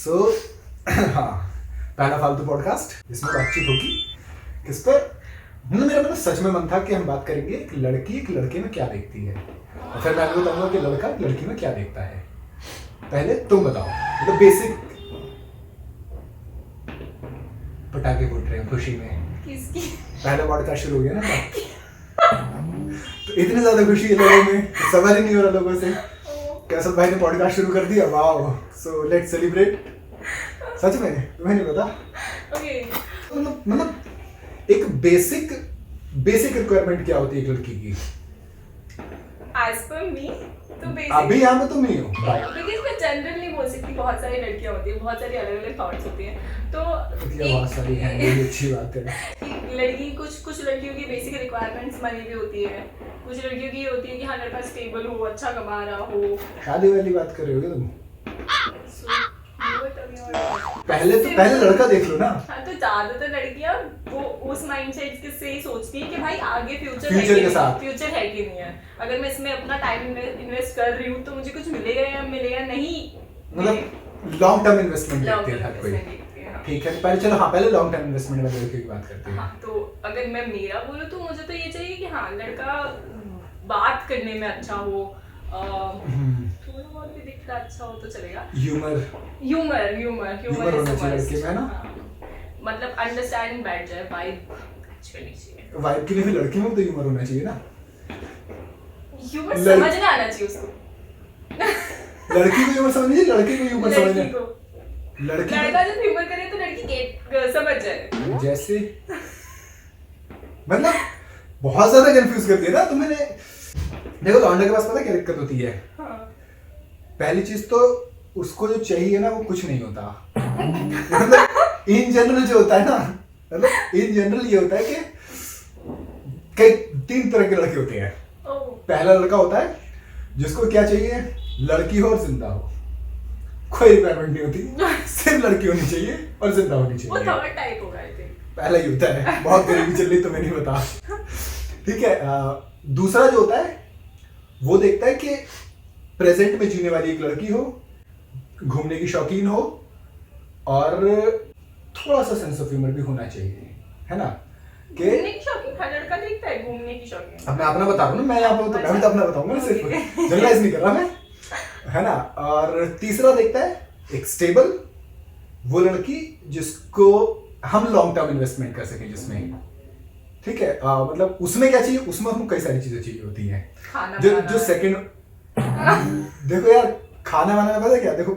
सो हाँ, पहला फालतू पॉडकास्ट इसमें बातचीत होगी किस पर। मेरा मतलब सच में मन था कि हम बात करेंगे एक लड़की एक लड़के में क्या देखती है, और फिर मैं आपको बताऊंगा कि लड़का एक लड़की में क्या देखता है। पहले तुम बताओ, मतलब बेसिक। पटाखे फूट रहे हैं खुशी में। किसकी? पहला पॉडकास्ट शुरू हो गया ना तो इतनी ज्यादा खुशी है लोगों में, सवाल ही नहीं हो रहा लोगों से। कैसल भाई ने पॉडकास्ट शुरू कर दिया, वाओ, सो लेट्स सेलिब्रेट। सच में तुम्हें नहीं पता? ओके, मतलब एक बेसिक रिक्वायरमेंट क्या होती है एक लड़की की? एज पर मी तो अभी यहाँ में तुम ही हो। बिकॉज़ मैं जनरल नहीं बोल सकती, बहुत सारी लड़कियां होती हैं, बहुत सारी अलग अलग थॉट्स होती हैं, तो बहुत सारी हैं, ये अच्छी बात है। लड़की कुछ लड़कियों की बेसिक रिक्वायरमेंट्स मनी भी होती है, कुछ लड़कियों की होती है कि हाँ लड़का स्टेबल हो, अच्छा कमा रहा हो। शादी वाली बात कर रहे हो क्या तुम? पहले लड़का देख लो ना। हाँ, तो ज्यादातर लड़कियां वो उस माइंडसेट से ही सोचती है कि भाई आगे फ्यूचर के साथ फ्यूचर है कि नहीं है। अगर मैं इसमें अपना टाइम इन्वेस्ट कर रही हूँ तो मुझे कुछ मिलेगा नहीं। मतलब लॉन्ग टर्म इन्वेस्टमेंट देखते हैं हर कोई। ठीक है, पहले लॉन्ग टर्म इन्वेस्टमेंट वाले लड़के की बात करते हैं। हाँ, तो अगर मैं मेरा बोलूँ तो मुझे तो ये चाहिए कि हाँ लड़का बात करने में अच्छा हो, थोड़ा बहुत भी दिखता अच्छा हो तो चलेगा। ह्यूमर होना चाहिए लड़के में, ना? मतलब अंडरस्टैंडिंग बैठ जाए, वाइब अच्छी होनी चाहिए। वाइब के लिए भी लड़के में तो ह्यूमर होना चाहिए ना। ह्यूमर समझना आना चाहिए उसको। लड़की को ह्यूमर समझनी चाहिए, लड़के को ह्यूमर समझना। लड़का जब ह्यूमर करे तो लड़की समझ जाए। जैसे मतलब बहुत ज्यादा कंफ्यूज कर दिया ना तुमने। देखो लौंडे के पास पता क्या दिक्कत होती है? हाँ। पहली चीज तो उसको जो चाहिए ना वो कुछ नहीं होता। मतलब इन जनरल जो होता है ना, मतलब इन जनरल ये होता है कि कई 3 तरह के लड़के होते हैं। पहला लड़का होता है जिसको क्या चाहिए, लड़की हो और जिंदा हो, कोई रिक्वायरमेंट नहीं होती, सिर्फ लड़की होनी चाहिए और जिंदा होनी चाहिए। वो थर्ड टाइप होगा आई थिंक। पहला ही होता है, बहुत गरीबी चल रही तो मैं नहीं बता। ठीक है, दूसरा जो होता है वो देखता है कि प्रेजेंट में जीने वाली एक लड़की हो, घूमने की शौकीन हो, और थोड़ा सा सेंस ऑफ ह्यूमर भी होना चाहिए, है ना? घूमने की शौकीन हर लड़का देखता है, घूमने की शौकीन। अब मैं अपना बता रहा हूँ ना, मैं यहाँ पे तो मैं तो अपना बताऊंगा ना, सिर्फ जनरलाइज नहीं कर रहा मैं, है ना? और तीसरा देखता है एक स्टेबल, वो लड़की जिसको हम लॉन्ग टर्म इन्वेस्टमेंट कर सकें जिसमें। ठीक है, मतलब उसमें क्या चाहिए, उसमें हमको कई सारी चीजें चाहिए होती हैं। जो सेकंड देखो यार, खाना वाना में पता है क्या, देखो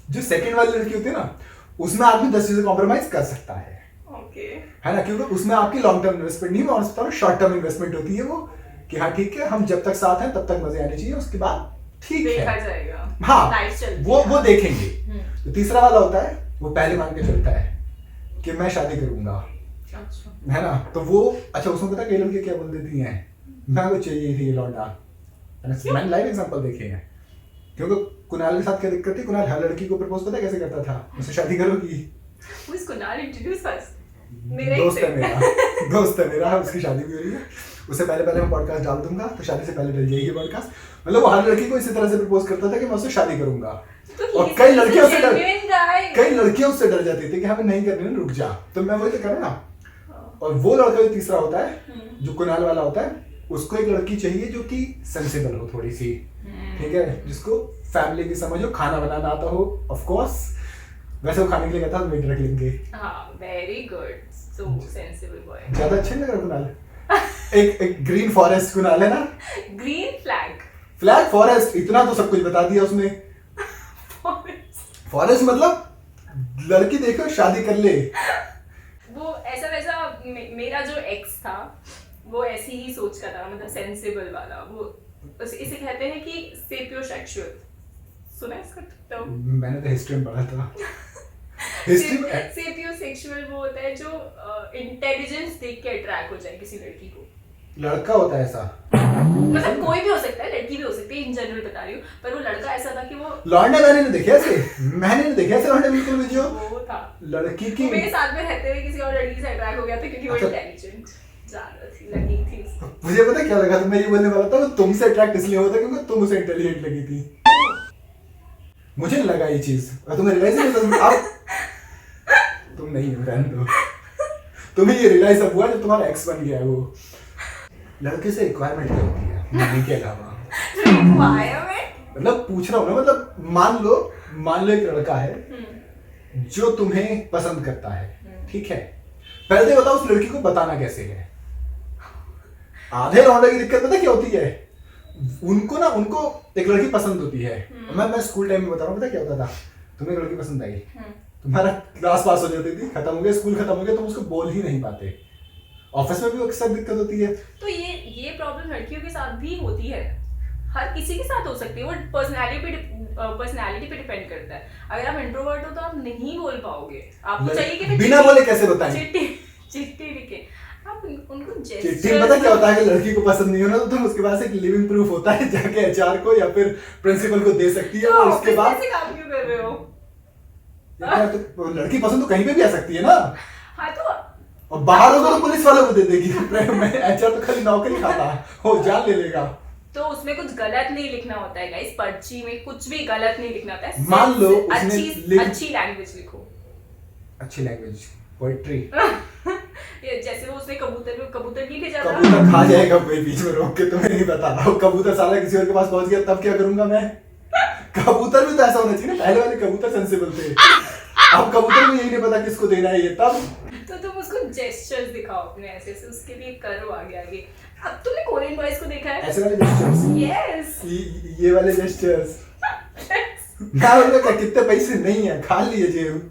जो सेकंड वाली लड़की होती है ना, उसमें आदमी 10 चीजें कॉम्प्रोमाइज कर सकता है। ओके, है ना? क्योंकि उसमें आपकी लॉन्ग टर्म इन्वेस्टमेंट नहीं, मैं उसमें शॉर्ट टर्म इन्वेस्टमेंट होती है वो, कि हाँ ठीक है हम जब तक साथ हैं तब तक मजे आने चाहिए, उसके बाद ठीक है देखा जाएगा। हाँ, वो देखेंगे। तो तीसरा वाला होता है वो पहले मान के चलता है कि मैं शादी करूंगा। अच्छा। है ना? तो वो अच्छा, उसमें पता कई लड़के क्या बोल देती हैं, मैं वो चाहिए थी ये लौंडा। मैंने लाइव एग्जांपल देखे हैं। क्योंकि कुणाल के साथ क्या दिक्कत थी, कुणाल हर लड़की को प्रपोज पता कैसे करता था, मुझसे शादी करोगी? Who is Kunal? Introduce first. दोस्त है मेरा, उसकी शादी भी हो रही है। उससे पहले मैं पॉडकास्ट डाल दूंगा तो शादी से पहले डल जाएगी पॉडकास्ट। मतलब वो हर लड़की को इसी तरह से प्रपोज करता था कि मैं उससे शादी करूंगा। और कई लड़कियां उससे डर जाती थी कि हमें नहीं करनी, रुक जा। तो मैं वही तो कह रहा ना। और वो लड़का जो तीसरा होता है जो कुणाल वाला होता है, उसको एक लड़की चाहिए जो कि सेंसिबल हो थोड़ी सी। ठीक है, जिसको फैमिली की समझ हो, खाना बनाना आता हो, ऑफ कोर्स। वैसे वो खाने के लिए कहता वेट रख लेंगे। हाँ, वेरी गुड, सो सेंसिबल बॉय। ज्यादा अच्छे नहीं लग रहा कुणाल? एक ग्रीन फॉरेस्ट कुणाल है ना, ग्रीन फ्लैग फॉरेस्ट, इतना तो सब कुछ बता दिया उसने। फॉरेस्ट मतलब लड़की देखो शादी कर ले। वो ऐसा वैसा मेरा जो एक्स था वो ऐसी ही सोच का था, मतलब सेंसिबल वाला। वो इसे कहते हैं कि सेपियोसेक्सुअल। सुना है इसका टर्म? मैंने तो हिस्ट्री में पढ़ा था। सेपियोसेक्सुअल वो होता है जो इंटेलिजेंस देख के अट्रैक्ट हो जाए किसी लड़की को। लड़का होता है ऐसा? मतलब कोई भी हो सकता है, लड़की भी हो सकती है, इन जनरल बता रही हूँ। पर वो लड़का ऐसा था कि वो लौंडे मैंने नहीं देखे ऐसे लौंडे बिल्कुल भी जो वो था लड़की की मेरे साथ में रहते हुए किसी और लड़की से अट्रैक्ट हो गया था क्योंकि वो इंटेलिजेंट ज्यादा थी, लगी थी उसको। मुझे पता क्या लगा था, मैं ये बोलने वाला था वो तुमसे अट्रैक्ट इसलिए हुआ था क्योंकि तुम उसे इंटेलिजेंट लगी थी। मुझे नहीं लगा ये चीज, और तुम्हें रियलाइज नहीं हुआ अब तुम नहीं हो, रहने दो। तुम्हें ये रियलाइज अब हुआ जब तुम्हारा एक्स बन गया है वो। लड़के से रिक्वायरमेंट क्या होती है मनी के अलावा? रिक्वायरमेंट मतलब पूछ रहा हूँ ना, मतलब मान लो एक लड़का है जो तुम्हें पसंद करता है, ठीक है, पहले बताओ उस लड़की को बताना कैसे है? आधे लौंडे की दिक्कत पता क्या होती है, उनको एक लड़की पसंद होती है। मैं स्कूल टाइम में बता रहा हूँ, पता क्या होता था, तुम्हें एक लड़की पसंद आई, तुम्हारा क्लास पास हो जाती थी, खत्म हो गया, स्कूल खत्म हो गया, तुम उसको बोल ही नहीं पाते। ऑफिस में भी अक्सर दिक्कत होती है। तो ये प्रॉब्लम लड़कियों के साथ भी होती है, हर किसी के साथ हो सकती है, वो पर्सनालिटी पे डिपेंड करता है। अगर आप इंट्रोवर्ट हो तो आप नहीं बोल पाओगे, आपको चाहिए कि बिना बोले कैसे बताएं? चिट्ठी लिखे आप उनको चिट्ठी पता क्या होता है कि लड़की को पसंद नहीं होना तो तुम उसके पास एक लिविंग प्रूफ होता है, जाके एचआर को या फिर प्रिंसिपल को दे सकती है, और उसके बाद ऐसे काम क्यों कर रहे हो? तो लड़की पसंद तो कहीं पे भी आ सकती है ना। हाँ तो और बाहर होगा तो पुलिस वालों को दे देगी। मैं एचआर तो खाली नौकरी खाता हो, जान ले लेगा। तो उसमें कुछ गलत नहीं लिखना होता है गाइस, पर्ची में कुछ भी गलत नहीं लिखना होता है। मान लो अच्छी लैंग्वेज लिखो, अच्छी लैंग्वेज, पोएट्री। जैसे वो उसने कबूतर नहीं भेजा था, कबूतर खा जाएगा कोई बीच में रोक के, तुम्हें नहीं पता। कबूतर साला किसी और के पास पहुंच गया तब क्या करूंगा मैं? कबूतर भी तो ऐसा होना चाहिए ना, पहले वाले कबूतर सेंसिबल थे, अब कबूतर को यही नहीं पता किसको देना है ये, तब तो तुम उसको जेस्चर्स दिखाओ अपने, ऐसे उसके लिए करो आगे आगे। अब तुमने कोरियन बॉयज को देखा है? ऐसे वाले जेस्चर्स? यस, ये वाले जेस्चर्स ना, उनका कितने पैसे नहीं है, खा लिए जेब।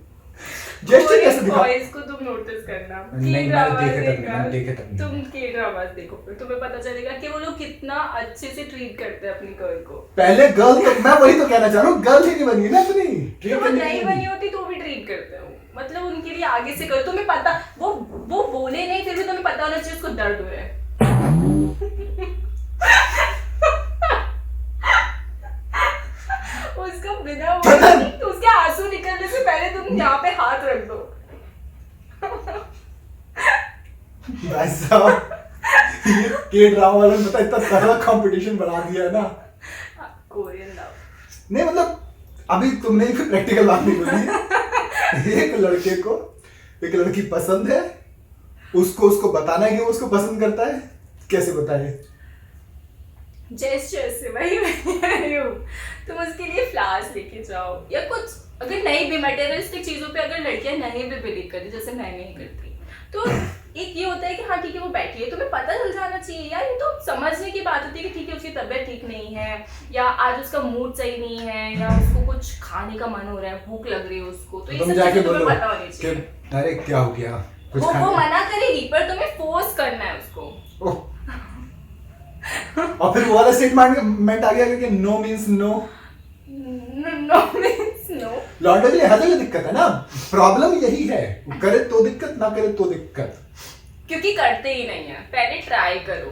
जेस्चर कैसे दिखा? बॉयज को तुम नोटिस करना, नहीं, मैंने देखे तक नहीं। तुम के ड्रामास देखो, फिर तुम्हें पता चलेगा कि वो लोग कितना अच्छे से ट्रीट करते हैं अपनी गर्ल को। पहले गर्ल तो मैं वही तो कहना चाह रहा हूँ, गर्ल ही नहीं बनी ना अपनी, तो वो नहीं बनी होती तो भी ट्रीट करते हो, मतलब उनके लिए आगे से करो। तुम्हें पता वो बोले नहीं, फिर भी तुम्हें पता होना चाहिए उसको दर्द हो रहा है। उसका बिना तो उसके आंसू निकलने से पहले तुम यहाँ पे हाथ रख दो। भाई साहब, ये के ड्रामा वालों ने पता इतना तगड़ा कंपटीशन बना दिया है ना। कोरियन लव नहीं मतलब अभी तुमने कोई प्रैक्टिकल बात नहीं बोली। एक लड़के को एक लड़की पसंद है, उसको बताना है कि वो उसको पसंद करता है, कैसे बताए? जेस्चर से, वही मैं कह रही हूँ। तुम उसके लिए फ्लावर्स लेके जाओ, या कुछ अगर नहीं भी मटेरियलिस्टिक चीजों पे अगर लड़कियां नहीं भी बिलीव करती, जैसे मैं नहीं करती, तो एक ये होता है कि हाँ ठीक है वो बैठी है, तुम्हें पता चल जाना चाहिए यार। ये तो समझने की बात होती है कि ठीक है उसकी तबीयत ठीक नहीं है, या आज उसका मूड सही नहीं है, या उसको कुछ खाने का मन हो रहा है, भूख लग रही है उसको, तो ये सब चीजें तुम्हें पता होनी चाहिए। अरे क्या हो गया, कुछ वो मना करेगी पर तुम्हें फोर्स करना है उसको। और फिर वो वाला स्टेटमेंट आ गया कि no means no. No means no. लौंडे के लिए हर जगह दिक्कत है ना, प्रॉब्लम यही है, करे तो दिक्कत, ना करे तो दिक्कत, क्योंकि करते ही नहीं है। पहले ट्राई करो,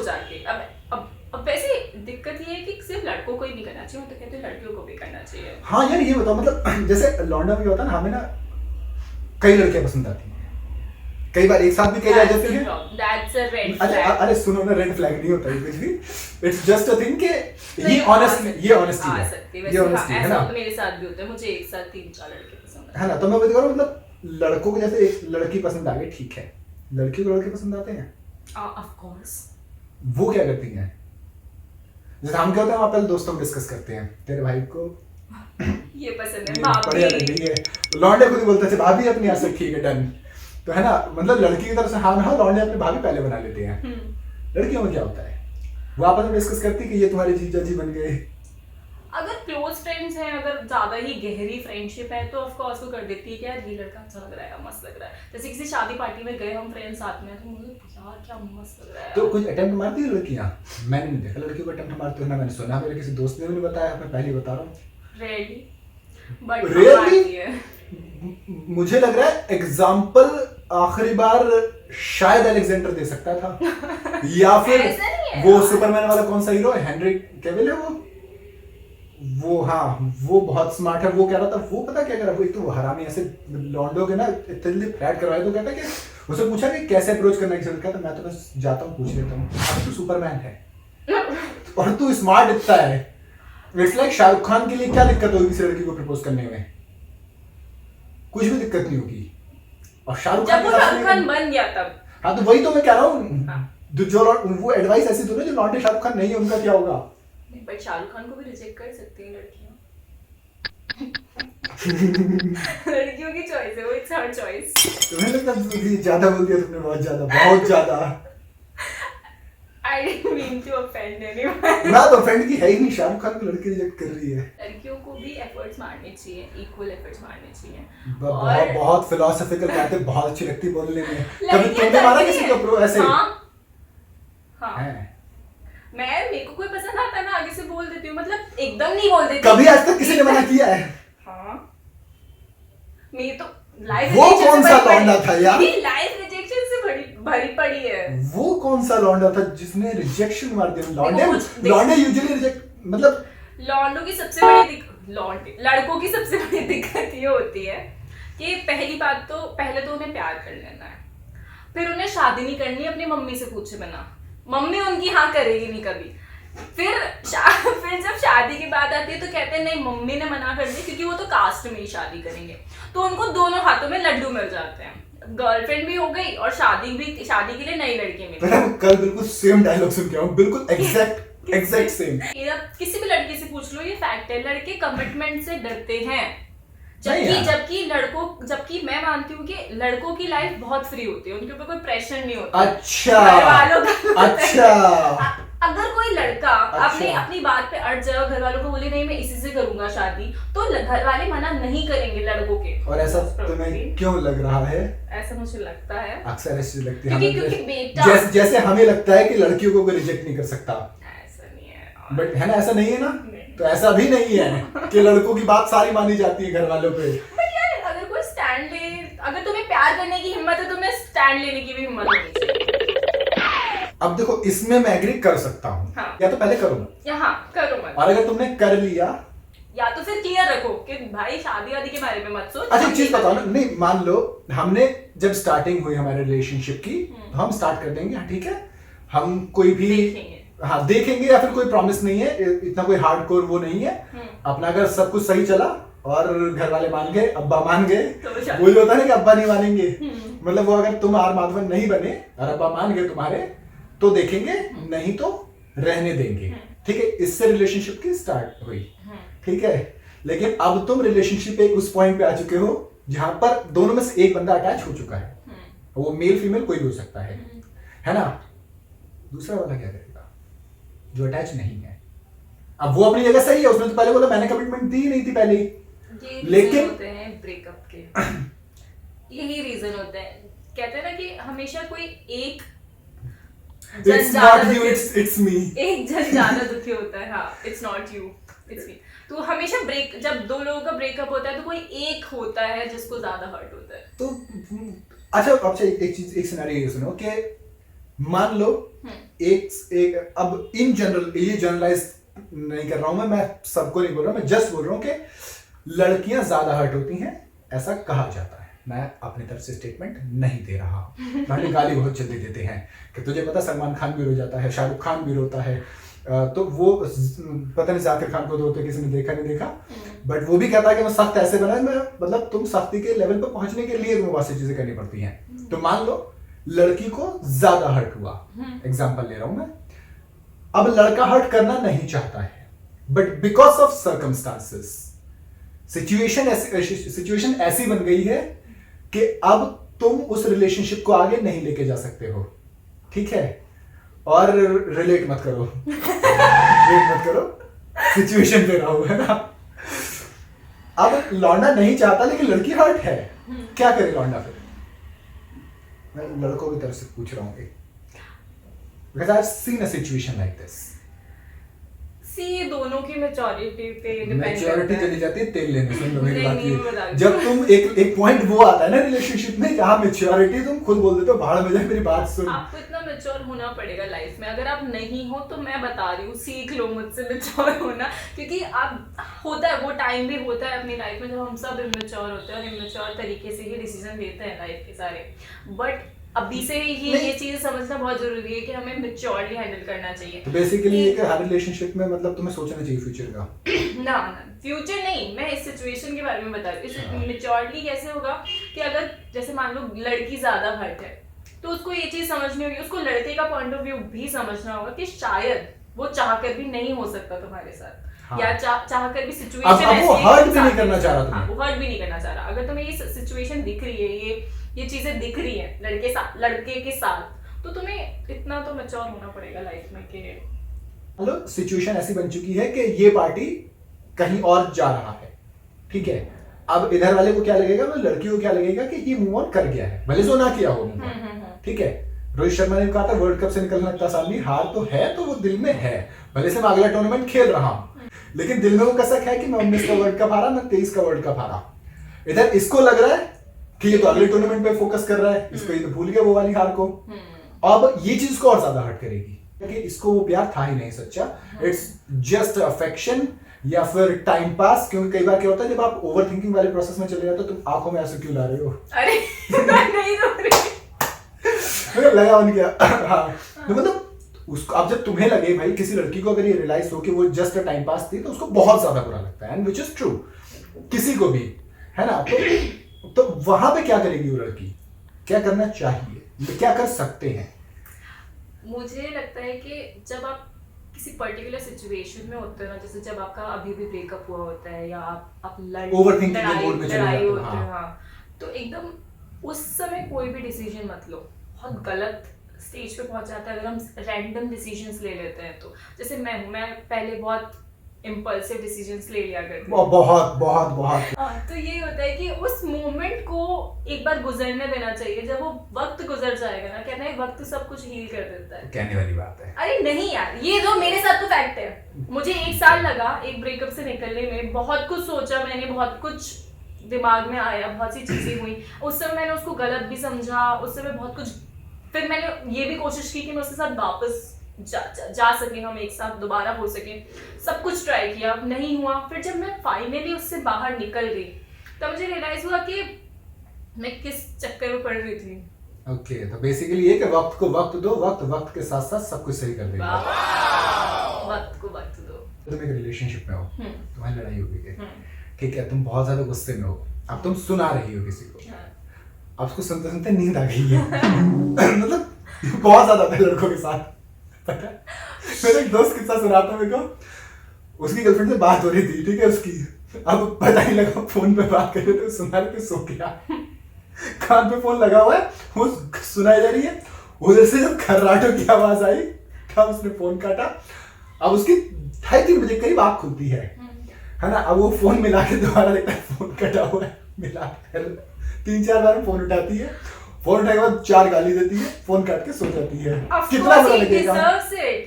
जाके। अब वैसे दिक्कत ये है कि सिर्फ लड़कों को ही नहीं करना चाहिए, तो कहते हैं लड़कियों को भी करना चाहिए। हाँ यार ये बताओ, मतलब जैसे लौंडा भी होता है ना, हमें ना कई लड़कियां पसंद आती हैं, कई बार एक साथ भी कई आ जाती हैं। That's a red flag. अरे सुनो ना, रेड फ्लैग नहीं होता है कुछ भी, इट्स जस्ट अ थिंग कि ये ऑनेस्टी है, ये ऑनेस्टी है ना। मेरे साथ भी होता है, मुझे एक साथ 3-4 लड़के पसंद है ना। तो मैं बता रहा हूँ, मतलब लड़कों को जैसे एक लड़की पसंद आ गई, ठीक है, लड़की को लड़के पसंद आते हैं, ऑफ कोर्स। वो क्या करती हैं? जैसे हम क्या होता है, वहाँ पहले दोस्तों को डिस्कस करते हैं, तेरे भाई को ये पसंद है, बढ़िया लग रही है, लौंडे खुद ही बोलते हैं भाभी अपनी आ सकती है, डन। तो है ना, मतलब लड़की की तरफ से हाँ ना, लौंडे अपने भाभी पहले बना लेते हैं। लड़कियों में क्या होता है, वो आपस में डिस्कस करती है कि ये तुम्हारे जीजा जी बन गए। अगर क्लोज फ्रेंड्स हैं, अगर ज्यादा ही गहरी फ्रेंडशिप है, तो ऑफ कोर्स वो कर देती है कि यार ये लड़का अच्छा लग रहा है, मस्त लग रहा है। जैसे किसी शादी पार्टी में गए हम फ्रेंड्स साथ में, तो मुझे यार क्या मस्त लग रहा है। तो कुछ अटेम्प्ट मारती है लड़कियां? मैंने नहीं देखा लड़कियों को अटेम्प्ट मारते हो ना, मैंने सुना, मेरे किसी दोस्त ने भी नहीं बताया, मैं पहले बता रहा हूँ। रेयरली, बट मुझे लग रहा है एग्जाम्पल आखिरी बार शायद अलेक्जेंडर दे सकता था, या फिर वो सुपरमैन वाला कौन सा हीरो है, हेनरी कैविल है वो हाँ, वो बहुत स्मार्ट है। वो कह रहा था, वो पता क्या कर रहा है, वो एक तो हरामी ऐसे लॉन्डो के ना इतने फ्लैट करवाए, तो कहता कि उसे पूछा कि कैसे अप्रोच करना है, कहता मैं तो बस जाता हूँ पूछ लेता हूँ। अब तू सुपरमैन है और तू स्मार्ट इतना है इट्स लाइक शाहरुख खान के लिए क्या दिक्कत होगी किसी लड़की को प्रपोज करने में? कुछ भी दिक्कत नहीं होगी। और शाहरुख जब वो शाहरुख खान बन गया तब। हाँ तो वही तो मैं कह रहा हूँ। हाँ। जो वो एडवाइस ऐसी तो नहीं जो लौंडे शाहरुख खान नहीं है उनका क्या होगा? बट शाहरुख खान को भी रिजेक्ट कर सकती हैं लड़कियां। लड़कियों की चॉइस है वो, इट्स हर चॉइस। तुम्हें लगता है ज्यादा बोल दिया तुमने, बहुत ज्यादा। I didn't mean to offend anyone. ना तो ऑफेंड की है ही नहीं, शाहरुख खान को लड़की रिजेक्ट कर रही है। लड़कियों को भी एफर्ट्स मारने चाहिए, इक्वल एफर्ट्स मारने चाहिए। बहुत फिलोसॉफिकल बातें बहुत अच्छी लगती बोलने में। कभी तुमने मारा किसी को प्रो ऐसे? हाँ। मेरे को कोई पसंद आता है मैं आगे से बोल देती हूँ, मतलब एकदम नहीं बोल देती। कभी आज तक किसी ने मना किया है? हाँ। मेरी तो लाइफ वो कौन सा लौंडा था यार? लाइफ रिजेक्शन से भरी पड़ी है। वो कौन सा लौंडा था जिसने रिजेक्शन मार दिया? लौंडे यूजुअली रिजेक्ट, मतलब लौंडों की सबसे बड़ी लड़कों की सबसे बड़ी दिक्कत ये होती है कि पहली बात तो पहले तो उन्हें प्यार कर लेना है, फिर उन्हें शादी नहीं करनी अपनी मम्मी से पूछे बिना। मम्मी उनकी हाँ करेगी नहीं कभी। फिर जब शादी की बात आती है तो कहते हैं नहीं मम्मी ने मना कर दी क्योंकि वो तो कास्ट में ही शादी करेंगे। तो उनको दोनों हाथों में लड्डू मिल जाते हैं, गर्लफ्रेंड भी हो गई और शादी के लिए नई लड़की मिल गई। कल बिल्कुल सेम डायलॉग सुन के आऊं, बिल्कुल एग्जैक्ट सेम। किसी भी लड़की से पूछ लो ये फैक्ट है, लड़के कमिटमेंट से डरते हैं। जबकि मैं मानती हूँ कि लड़कों की लाइफ बहुत फ्री होती है, उनके ऊपर कोई प्रेशर नहीं होता। अच्छा। अगर कोई लड़का अपनी बात पे अड़ जाए, घर वालों को बोले नहीं मैं इसी से करूंगा शादी, तो घर वाले मना नहीं करेंगे लड़कों के। और ऐसा तुम्हें क्यों लग रहा है? ऐसा मुझे लगता है, अक्सर ऐसी लगती है क्योंकि बेटा जैसे हमें लगता है कि लड़कियों को कोई रिजेक्ट नहीं कर सकता। ऐसा नहीं है। बट है ना, ऐसा नहीं है ना? तो ऐसा भी नहीं है कि लड़कों की बात सारी मानी जाती है घर वालों पे। बट यार अगर कोई स्टैंड ले, अगर तुम्हें प्यार करने की हिम्मत है तो तुम्हें स्टैंड लेने की भी हिम्मत होनी चाहिए। अब देखो इसमें मैं एग्री कर सकता हूँ। हाँ। या तो पहले करो करो मत। और अगर तुमने कर लिया या तो फिर क्लियर रखो कि भाई शादी वादी के बारे में मत सोच। अच्छा एक चीज बताओ ना, नहीं मान लो हमने जब स्टार्टिंग हुई हमारे रिलेशनशिप की तो हम स्टार्ट कर देंगे, हाँ ठीक है, हम कोई भी देखेंगे या फिर कोई प्रॉमिस नहीं है, इतना कोई हार्डकोर वो नहीं है अपना। अगर सब कुछ सही चला और घर वाले मान गए, अब्बा मान गए, तो वही होता है ना कि अब्बा नहीं मानेंगे, मतलब वो अगर तुम आर माधवन नहीं बने और अब्बा मान गए तुम्हारे तो देखेंगे, नहीं तो रहने देंगे, ठीक है। इससे रिलेशनशिप की स्टार्ट हुई, ठीक है। लेकिन अब तुम रिलेशनशिप पे उस पॉइंट पे आ चुके हो जहां पर दोनों में से एक बंदा अटैच हो चुका है, वो मेल फीमेल कोई भी हो सकता है ना। दूसरा वाला क्या करेगा जो अटैच नहीं है? अब वो अपनी जगह सही है, उसने तो पहले बोला मैंने कमिटमेंट दी नहीं थी पहले ही, लेकिन होते हैं ब्रेकअप के यही रीजन होते हैं। कहते हैं ना कि हमेशा कोई एक It's not you, it's me. एक जन ज्यादा दुखी होता है। हाँ, it's not you, it's me. तो हमेशा जब दो लोगों का ब्रेकअप होता है तो कोई एक होता है जिसको ज्यादा हर्ट होता है। तो अच्छा एक सिनेरियो ये सुनो कि मान लो एक अब इन जनरल, ये जनरलाइज नहीं कर रहा हूं मैं सबको नहीं बोल रहा, मैं जस्ट बोल रहा हूं कि लड़कियां ज्यादा हर्ट होती हैं, ऐसा कहा जाता है। मैं अपनी तरफ से स्टेटमेंट नहीं दे रहा, मैंने गाली बहुत जल्दी देते हैं कि तुझे पता सलमान खान भी रो जाता है, शाहरुख खान भी रोता है, तो वो पता नहीं जाकिर खान को रोते किसी ने देखा नहीं देखा, बट वो भी कहता है कि मैं सख्त ऐसे बना, मैं मतलब तुम सख्ती के लेवल पर पहुंचने के लिए तुम्हें बहुत सी चीजें करनी पड़ती हैं। तो मान लो लड़की को ज्यादा हर्ट हुआ, एग्जाम्पल ले रहा हूं मैं, अब लड़का हर्ट करना नहीं चाहता है, but because of circumstances situation ऐसी बन गई है कि अब तुम उस रिलेशनशिप को आगे नहीं लेके जा सकते हो, ठीक है। और रिलेट मत करो सिचुएशन पे रहो, है ना। अब लौंडा नहीं चाहता लेकिन लड़की हर्ट है, क्या करे लौंडा फिर? मैं लड़कों की तरफ से पूछ रहा हूँ because I've seen a situation like this. दोनों की मैच्योरिटी पे मैच्योरिटी चली जाती है तेल लेने से। मेरी बात ये, जब तुम एक पॉइंट वो आता है ना रिलेशनशिप में जहाँ मैच्योरिटी, तुम खुद बोल देते हो भाड़ में जाए, मेरी बात सुन। आपको इतना मैच्योर होना पड़ेगा लाइफ में, अगर आप नहीं हो तो मैं बता रही हूँ सीख लो मुझसे मैच्योर होना, क्योंकि आप होता है वो टाइम भी होता है अपनी लाइफ में जब हम सब इमेच्योर होते हैं और इमेच्योर तरीके से ही डिसीजन लेते हैं लाइफ के सारे। बट अभी से ही ये चीजें समझना बहुत जरूरी है कि हमें मैच्योरली हैंडल करना चाहिए। तो बेसिकली ये कि हर रिलेशनशिप में मतलब तुम्हें सोचना चाहिए फ्यूचर का। ना फ्यूचर नहीं, मैं इस सिचुएशन के बारे में बता रही हूँ। इस मैच्योरली कैसे होगा कि अगर जैसे मान लो लड़की ज्यादा हर्ट है तो उसको ये चीज समझनी होगी, उसको लड़के का पॉइंट ऑफ व्यू भी समझना होगा कि शायद वो चाहकर भी नहीं हो सकता तुम्हारे साथ। हाँ। या चाहकर भी सिचुएशन अब वो हर्ट भी नहीं करना चाह रहा तुम्हें। वो हर्ट भी नहीं करना चाह रहा। अगर तुम्हें ये सिचुएशन दिख रही है, ये चीजें दिख रही हैं लड़के के साथ, तो तुम्हें इतना तो मैच्योर होना पड़ेगा लाइफ में कि मतलब सिचुएशन ऐसी बन चुकी है कि ये पार्टी कहीं और जा रहा है, ठीक है। अब इधर वाले को क्या लगेगा, मतलब लड़की को क्या लगेगा कि ये मूव ऑन कर गया है, भले जो ना किया हो मूव ऑन, ठीक है। रोहित शर्मा ने कहा था वर्ल्ड कप से निकलना इतना आसान नहीं, हार तो है तो वो दिल में है, भले से मैं अगला टूर्नामेंट खेल रहा हूं, लेकिन दिल में वो कसक है कि मैं 19 का वर्ल्ड कप हारा, मैं 23 का वर्ल्ड कप हारा। इधर इसको लग रहा है कि ये तो अगले टूर्नामेंट पे फोकस कर रहा है, इसको ये तो भूल गया वो वाली हार को। अब ये चीज को और ज्यादा हर्ट करेगी क्योंकि इसको वो प्यार था ही नहीं सच्चा, इट्स जस्ट अफेक्शन या फिर टाइम पास। क्योंकि कई बार क्या होता है जब आप ओवर थिंकिंग वाले प्रोसेस में चले जाते हो, तुम आंखों में आंसू क्यों ला रहे हो? अरे नहीं रो रही, लगा उन क्या हाँ, तो मतलब उसको अब जब तुम्हें लगे भाई किसी लड़की को अगर ये रियलाइज हो कि वो जस्ट टाइम पास थी, तो उसको बहुत ज्यादा बुरा लगता है, एंड विच इज ट्रू, किसी को भी, है ना। तो वहां पे क्या करेगी वो लड़की, क्या करना चाहिए, क्या कर सकते हैं? मुझे लगता है कि जब आप किसी पर्टिकुलर सिचुएशन में होते हो ना, जैसे जब आपका अभी भी ब्रेकअप हुआ होता है या आप ओवरथिंकिंग के मोड में चले जाते हो, हाँ, तो एकदम उस समय कोई भी डिसीजन मत लो। बहुत गलत स्टेज पे पहुंच जाता है अगर हम रैंडम डिसीजंस ले लेते हैं। तो जैसे मैं पहले बहुत इम्पल्सिव डिसीजंस ले लिया करती हूँ, बहुत। तो ये होता है कि उस मोमेंट को एक बार गुजरने देना चाहिए। जब वो वक्त गुजर जाएगा ना, कहना है वक्त सब कुछ हील कर देता है, कहने वाली बात है। अरे नहीं यार, ये जो मेरे साथ तो फैक्ट है। मुझे 1 साल लगा एक ब्रेकअप से निकलने में, बहुत कुछ सोचा मैंने, बहुत कुछ दिमाग में आया, बहुत सी चीजें हुई। उस समय मैंने उसको गलत भी समझा, उस समय बहुत कुछ, फिर मैंने ये भी कोशिश की कि मैं उसके साथ वापस जा सके, हम एक साथ दोबारा हो सके, सब कुछ ट्राई किया, नहीं हुआ। फिर जब मैं फाइनली उससे बाहर निकल गई तब मुझे रियलाइज हुआ कि मैं किस चक्कर में पड़ रही थी। ओके, तो बेसिकली ये कि वक्त को वक्त दो, वक्त के साथ साथ सब कुछ सही कर देगा। वक्त को वक्त दो। तुम एक रिलेशनशिप में हो, तुम्हारी लड़ाई हो गई है, ठीक है, तुम बहुत ज्यादा गुस्से में हो, अब तुम सुना रही हो किसी को, अब उसको सुनते सुनते नींद आ गई है मतलब बहुत ज्यादा था लड़कों के साथ, पता है। मेरे एक दोस्त किस्सा सुनाता मेरे को, उसकी गर्लफ्रेंड से बात हो रही थी, ठीक है, उसकी, अब पता नहीं लगा फोन पे बात कर रहे थे, सुना रहे थे, सो गया, कान पे फोन लगा हुआ है, वो सुनाई जा रही है, उधर से जब खर्राटों की आवाज आई तब उसने फोन काटा। अब उसकी 2:30 बजे करीब आँख खुलती है ना। अब वो फोन मिला के दोबारा देखता है फोन कटा हुआ है, मिला कर 3-4 बार फोन उठाती है, फोन उठाने के बाद 4 गाली देती है, फोन काट के सो जाती है। कितना बुरा लगेगा।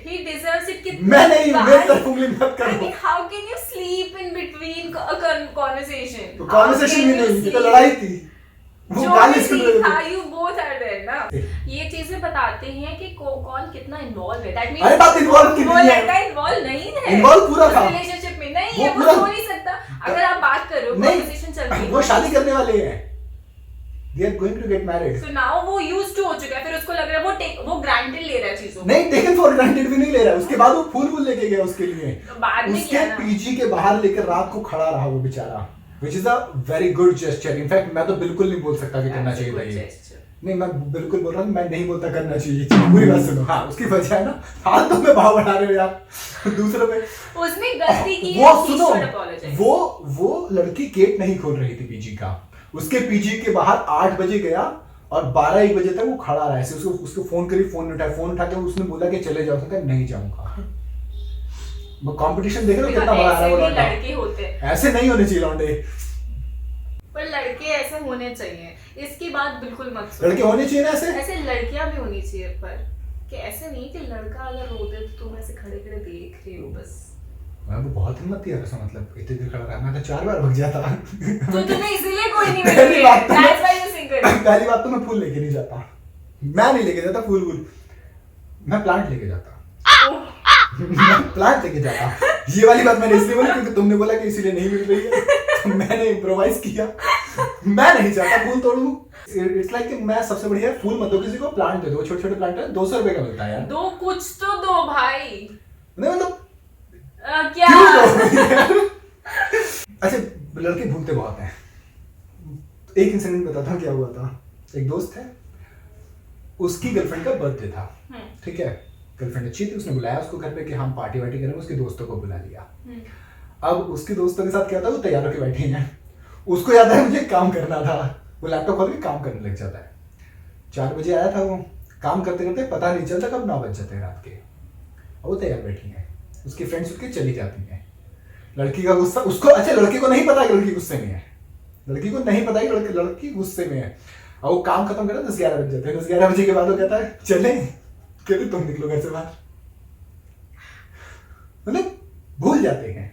He deserves it. मैं नहीं, मेरी तरफ उंगली मत करो। I mean, how can you sleep in between a conversation? तो conversation भी नहीं, ये तो लड़ाई थी। वो गाली सुन रहे थे। You both are there ना। ये चीजें बताते हैं कि कौन कितना इन्वॉल्व है। That means अरे बात इन्वॉल्व की नहीं है। वो लड़का इन्वॉल्व नहीं है। इन्वॉल्व पूरा था। रिलेशनशिप में नहीं है, वो सो नहीं सकता। अगर आप बात कर रहे हो, conversation चल रही है। वो शादी करने वाले हैं। They are going to get married. So now वो used to हो चुका है, फिर उसको लग रहा है वो granted ले रहा है चीजों को। नहीं, taken for granted भी नहीं ले रहा है। उसके बाद वो फूल लेके गया उसके लिए। बाद में उसके पीजी के बाहर लेकर रात को खड़ा रहा वो बेचारा, which is a very good gesture. In fact, मैं तो बिल्कुल नहीं बोल सकता कि करना चाहिए था ये। नहीं, मैं बिल्कुल बोल रहा हूँ, मैं नहीं बोलता करना चाहिए। पूरी बात सुनो। हाँ, उसकी वजह है ना, हाल तो में भाव बढ़ा रहे हो यार दूसरों पे। उसने गलती की है, वो सुनो, वो लड़की गेट नहीं खोल रही थी पीजी का, उसके पीजी के बाहर 8 बजे गया और 12-1 बजे तक वो खड़ा रहा। ऐसे उसको फोन करी, फोन उठा के उसने बोला कि चले जाओ, तो नहीं जाऊंगा। वो कंपटीशन देख रहे हो कितना बड़ा है वो लड़का। लड़के होते हैं ऐसे नहीं होने चाहिए लौंडे, पर लड़के ऐसे होने चाहिए। इसकी बात बिल्कुल मत सुनो। लड़के होने चाहिए ना ऐसे लड़कियां भी होनी चाहिए, पर कि ऐसे नहीं कि लड़का अगर रोते तो तुम ऐसे खड़े खड़े देख रहे हो बस। मैं वो बहुत हिम्मत थी यार, ऐसा मतलब इतनी देर खड़ा रहा, मैं तो 4 बार भग जाता। तो तुम्हें इसीलिए कोई नहीं मिल रही है, that's why you single। पहली बात तो मैं फूल लेके नहीं जाता, मैं नहीं लेके जाता फूल, मैं प्लांट लेके जाता। मैं प्लांट लेके जाता। ये वाली बात मैंने इसलिए बोली क्योंकि तुमने बोला कि इसीलिए नहीं मिल रही है, तो मैंने इम्प्रोवाइज किया। मैं नहीं चाहता फूल तोड़ूं। इट्स लाइक कि मैं सबसे बढ़िया फूल मत दो किसी को, प्लांट दे दो, छोटे छोटे प्लांट है, 200 रुपए का मिलता है यार। दो कुछ तो दो भाई। नहीं मतलब क्या क्यों दो? अच्छा लड़के भूलते बहुत हैं। एक इंसिडेंट बताता हूँ क्या हुआ था। एक दोस्त है, उसकी गर्लफ्रेंड का बर्थडे था, ठीक है, गर्लफ्रेंड अच्छी थी, उसने बुलाया उसको घर पे कि हम पार्टी वार्टी करेंगे, उसके दोस्तों को बुला लिया। अब उसके दोस्तों के साथ क्या था, वो तैयार होकर बैठे हैं, उसको याद है मुझे काम करना था, वो लैपटॉप खोल के काम करने लग जाता है। 4 बजे आया था वो, काम करते करते पता नहीं चलता कब 9 बज जाते हैं रात के। वो तैयार बैठी है, उसकी फ्रेंड्स उसके चली जाती हैं। लड़की का गुस्सा उसको, अच्छा लड़की को नहीं पता कि लड़की गुस्से में है, लड़की को नहीं पता कि लड़की गुस्से में है। और वो काम खत्म करता 10-11 बज जाते हैं। 10-11 बजे के बाद वो कहता है चले, कहते तुम निकलो घर से बाहर। मतलब भूल जाते हैं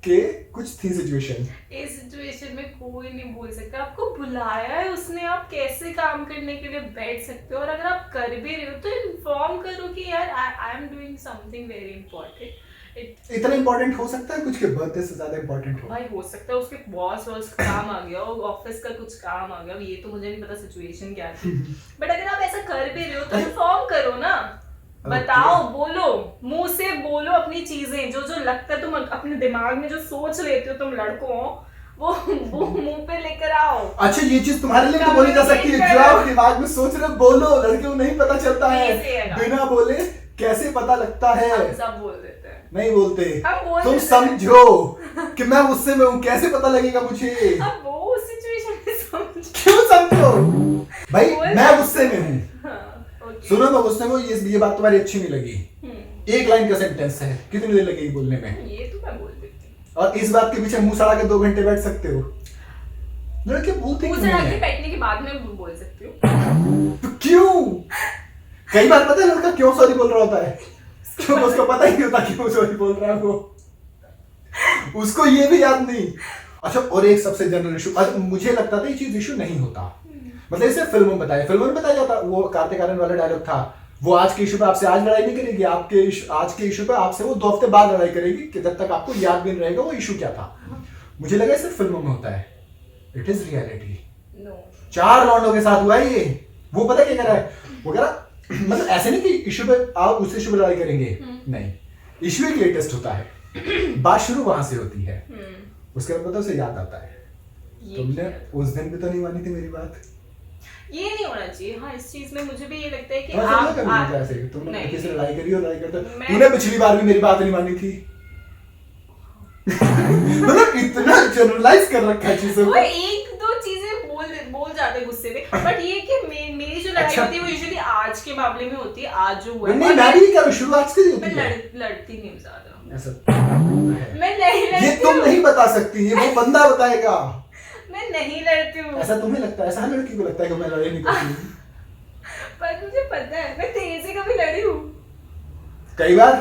कि कुछ थी सिचुएशन। इस सिचुएशन में कोई नहीं भूल सकता, आपको बुलाया है उसने, आप कैसे काम करने के लिए बैठ सकते हो, और अगर आप कर भी रहे हो तो इन्फॉर्म करो कि यार I am doing something very important. इतना इंपॉर्टेंट हो सकता है कुछ के बर्थडे से ज्यादा इंपॉर्टेंट हो भाई हो सकता है उसके बॉस वॉस का काम आ गया हो, ऑफिस का कुछ काम आ गया हो, ये तो मुझे नहीं पता सिचुएशन क्या थी। बट अगर आप ऐसा कर भी रहे हो तो इन्फॉर्म करो ना, बताओ, बोलो, मुंह से बोलो अपनी चीजें, जो जो लगता है तुम अपने दिमाग में जो सोच लेते हो तुम लड़कों, वो मुंह पे लेकर आओ। अच्छा ये चीज तुम्हारे लिए तो बोली जा सकती है, जो आप दिमाग में सोच रहे हो बोलो, लड़के को नहीं पता चलता है, बिना बोले कैसे पता लगता है। हम सब बोल देते हैं। नहीं बोलते, तुम देते समझो कि मैं गुस्से में हूँ, कैसे पता लगेगा मुझे। अब वो सिचुएशन में समझो। क्यों समझो भाई, मैं गुस्से में हूँ। Okay. सुनो मैं गुस्से में हूँ, ये बात तुम्हारी अच्छी नहीं लगी, एक लाइन का सेंटेंस है, कितनी देर लगेगी बोलने में? ये तो मैं बोल देती हूँ। और इस बात के पीछे मुंह सड़ा के 2 घंटे बैठ सकते हो। लड़के बोलते मुंह क्यों सड़ा नहीं के है? बैठने के बाद में बोल सकती हूँ। तो क्यों? कई बार पता है लड़का क्यों सॉरी बोल रहा होता है, क्यों उसको पता ही नहीं होता क्यों सॉरी बोल रहा है वो, उसको ये भी याद नहीं। अच्छा और एक सबसे जनरल इशू, मुझे लगता था ये चीज इशू नहीं होता, मतलब इसे फिल्मों में बताया जाता, वो कार्तिक आर्यन वाला डायलॉग था, वो आज के इशू पे आपसे आज लड़ाई नहीं करेगी, आज के इशू पे आपसे वो 2 हफ्ते बाद लड़ाई करेगी, कि जब तक आपको याद भी नहीं रहेगा वो इशू क्या था। मुझे लगा सिर्फ फिल्मों में होता है, इट इज रियलिटी। 4 लौंडों के साथ हुआ है ये। वो पता क्या कह रहा है, वो कह रहा मतलब ऐसे नहीं कि इशू पे आप उस इशू पे लड़ाई करेंगे, नहीं, इशू एक लेटेस्ट होता है, बात शुरू वहां से होती है, उसके बाद पता उसे याद आता है, तुमने उस दिन भी तो नहीं मानी थी मेरी बात। ये नहीं होना चाहिए। हाँ इस चीज में मुझे भी ये लगता है कि आप ऐसे तुमने किसी से लड़ाई करी हो, लड़ाई करते तूने पिछली बार भी मेरी बात नहीं मानी थी। मतलब इतना जनरलाइज कर रखा है चीजों को। वो 1-2 चीजें बोल जाते गुस्से में, बट ये कि मेरी जो लड़ाई होती है वो यूजुअली आज के मामले में होती है, आज जो हुआ है। नहीं मैं भी क्या शुरुआत से होती है, लड़ती नहीं ज्यादा ऐसा मैं नहीं लड़ती, ये तुम नहीं बता सकती, ये वो बंदा बताएगा। मैं नहीं लड़ती हूँ। ऐसा तुम्हें लगता है, ऐसा हर लड़की को लगता है कि मैं लड़ाई नहीं करती। पर मुझे पता है मैं तेरे से कभी लड़ी हूँ, कई बार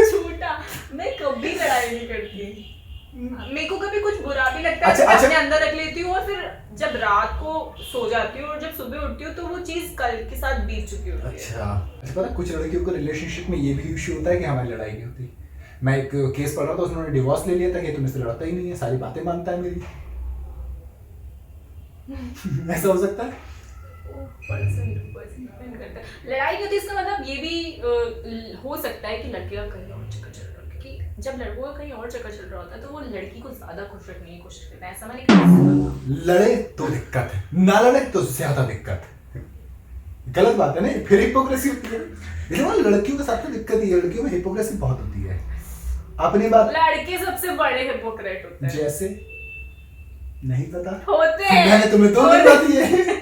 झूठा, मैं कभी लड़ाई नहीं करती। मेरे को कभी कुछ बुरा भी लगता है, अच्छा, अपने अंदर रख लेती हूँ, और फिर जब रात को सो जाती हूँ और जब सुबह उठती हूँ तो वो चीज कल के साथ बीत चुकी होती है। अच्छा पता कुछ लड़कियों को रिलेशनशिप में ये भी इश्यू होता है कि हमारी लड़ाई नहीं होती। मैं एक केस पढ़ रहा था, उसने डिवोर्स ले लिया था कि तुम इससे लड़ता ही नहीं है, सारी बातें मानता है मेरी। ऐसा हो सकता है? लड़ाई नहीं होती, इसका मतलब ये भी हो सकता है कि लड़के का कहीं और चक्कर चल रहा है, क्योंकि जब लड़कों का कहीं और चक्कर चल रहा होता है तो वो लड़की को ज्यादा खुश रखने की कोशिश करता है। ऐसा मैंने कहा, लड़े तो दिक्कत है, ना लड़े तो ज्यादा दिक्कत है। गलत बात है ना, फिर हिपोक्रेसी होती है। लेकिन लड़कियों के साथ तो दिक्कत ही है, लड़कियों में हिपोक्रेसी बहुत होती है। अपनी बात, लड़के सबसे बड़े हिपोक्रेट होते हैं। जैसे नहीं पता होते हैं, मैंने तुम्हें तो नहीं बताई है।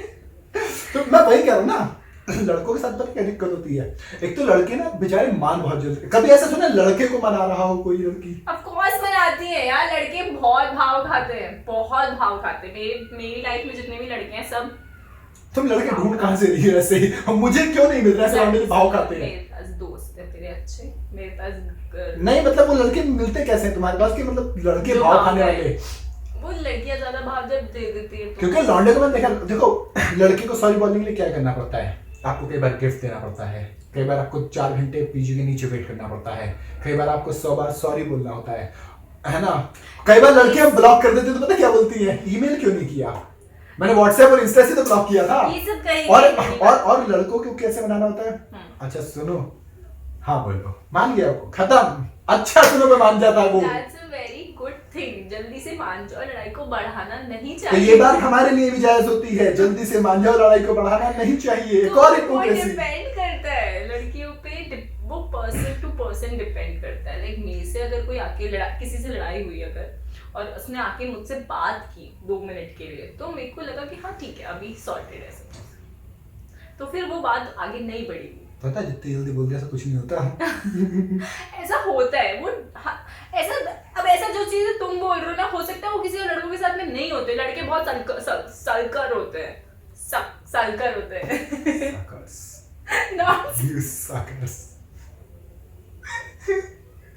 तो मैं वही कह रहा हूँ ना, लड़कों के साथ पता क्या दिक्कत होती है, एक तो लड़के ना बेचारे मान बहुत जल्दी, कभी ऐसा सुना लड़के को मना रहा हो कोई लड़की? ऑफ कोर्स मनाती है यार, लड़के बहुत भाव खाते हैं, बहुत भाव खाते हैं। मेरी लाइफ में जितने भी लड़के हैं सब। तुम लड़के ढूंढ कहाँ से रही हो ऐसे ही? मुझे क्यों नहीं मिल रहा है ऐसे भाव खाते हैं? मेरे पास दोस्त है तेरे अच्छे, मेरे पास नहीं मतलब वो लड़के मिलते कैसे हैं तुम्हारे पास, कि मतलब लड़के भाव खाने वाले? वो लड़कियां ज्यादा भाव जब दे देती है तो, क्योंकि लौंडे को मैं देखो लड़के को सॉरी बोलने के लिए क्या करना पड़ता है, आपको कई बार गिफ्ट देना पड़ता है, कई बार आपको 4 घंटे पीजी के नीचे वेट करना पड़ता है, कई बार आपको 100 बार सॉरी बोलना होता है। है ना। कई बार लड़कियां ब्लॉक कर देती तो पता क्या बोलती है, ईमेल क्यों नहीं किया, मैंने व्हाट्सएप और इंस्टा से तो ब्लॉक किया था। ये सब कहीं और लड़कों को कैसे मनाना होता है, अच्छा सुनो, हाँ बोलो, मान गया वो, खत्म, अच्छा सुनो मैं मान जाता वो। That's a very good thing. जल्दी से मान जाओ, लड़ाई को बढ़ाना नहीं तो चाहिए। ये बात हमारे लिए भी जायज होती है, जल्दी से मान जाओ, लड़ाई को बढ़ाना नहीं चाहिए। एक और हिपोक्रेसी। डिपेंड करता है लड़कियों पे, वो पर्सन टू पर्सन डिपेंड करता है। लाइक मेरे से अगर कोई आके किसी से लड़ाई हुई अगर, और उसने आके मुझसे बात की 2 मिनट के लिए, तो मेरे को लगा कि हाँ ठीक है अभी सॉर्टेड है सब, तो फिर वो बात आगे नहीं बढ़ी। पता जितनी जल्दी बोल दिया ऐसा कुछ नहीं होता। ऐसा होता है वो, ऐसा अब ऐसा जो चीजें तुम बोल रहे हो ना, हो सकता है वो किसी और लड़कों के साथ में नहीं होते। लड़के बहुत सलकर होते हैं, सलकर होते हैं। Not- You suckers.